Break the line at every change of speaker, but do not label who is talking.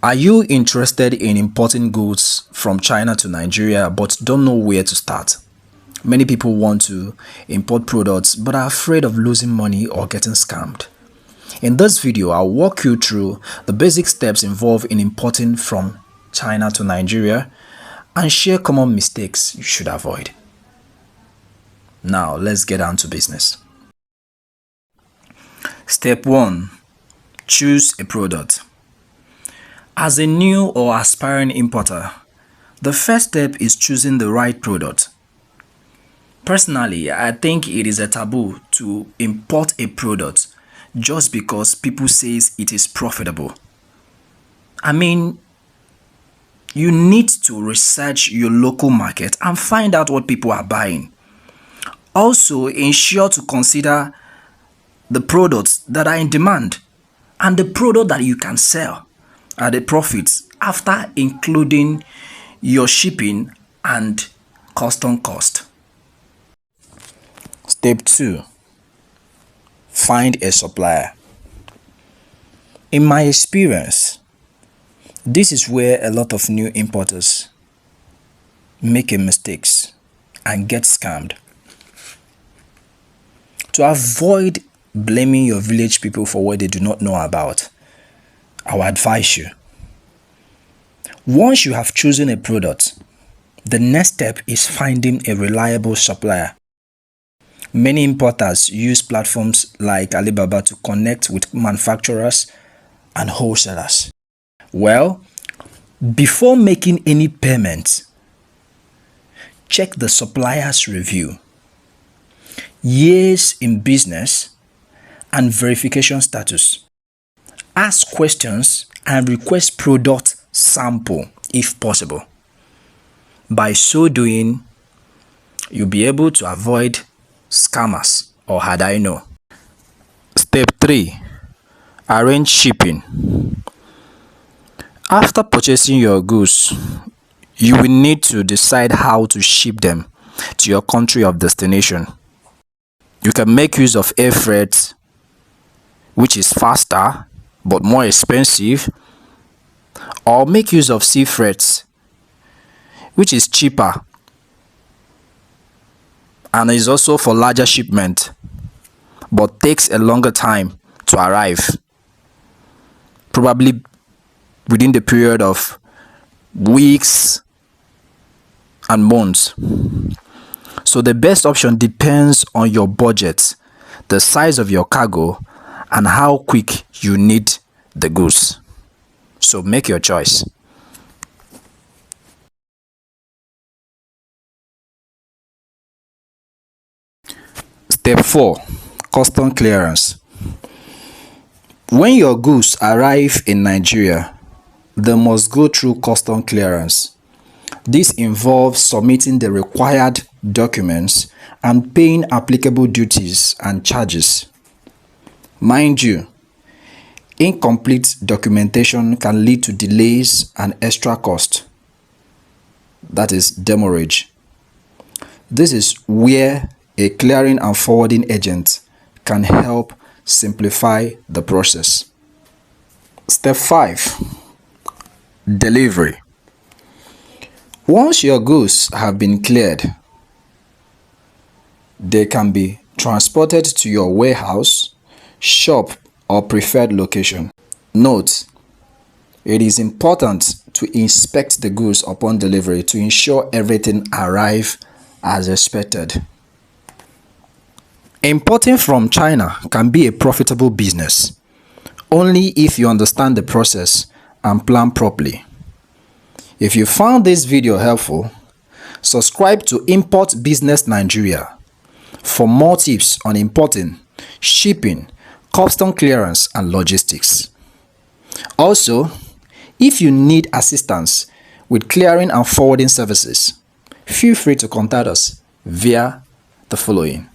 Are you interested in importing goods from China to Nigeria but don't know where to start? Many people want to import products but are afraid of losing money or getting scammed. In this video, I'll walk you through the basic steps involved in importing from China to Nigeria and share common mistakes you should avoid. Now, let's get down to business. Step 1. Choose a product. As a new or aspiring importer, the first step is choosing the right product. Personally, I think it is a taboo to import a product just because people say it is profitable. I mean, you need to research your local market and find out what people are buying. Also, ensure to consider the products that are in demand and the product that you can sell at the profits after including your shipping and custom cost. Step 2. Find a supplier. In my experience, this is where a lot of new importers make mistakes and get scammed. To avoid blaming your village people for what they do not know about, I would advise you. Once you have chosen a product, the next step is finding a reliable supplier. Many importers use platforms like Alibaba to connect with manufacturers and wholesalers. Well, before making any payment, check the supplier's review, years in business, and verification status. Ask questions and request product sample if possible. By so doing, you'll be able to avoid scammers or had I know. Step 3. Arrange shipping. After purchasing your goods, you will need to decide how to ship them to your country of destination. You can make use of air freight, which is faster but more expensive, or make use of sea freight, which is cheaper and is also for larger shipment but takes a longer time to arrive, probably within the period of weeks and months. So the best option depends on your budget, the size of your cargo, and how quick you need the goods. So make your choice. Step 4. Custom clearance. When your goods arrive in Nigeria, they must go through custom clearance. This involves submitting the required documents and paying applicable duties and charges. Mind you, incomplete documentation can lead to delays and extra cost. That is demurrage. This is where a clearing and forwarding agent can help simplify the process. Step 5. Delivery. Once your goods have been cleared, they can be transported to your warehouse, shop, or preferred location. Note, it is important to inspect the goods upon delivery to ensure everything arrives as expected. Importing from China can be a profitable business only if you understand the process and plan properly. If you found this video helpful, subscribe to Import Business Nigeria for more tips on importing, shipping, custom clearance, and logistics. Also, if you need assistance with clearing and forwarding services, feel free to contact us via the following.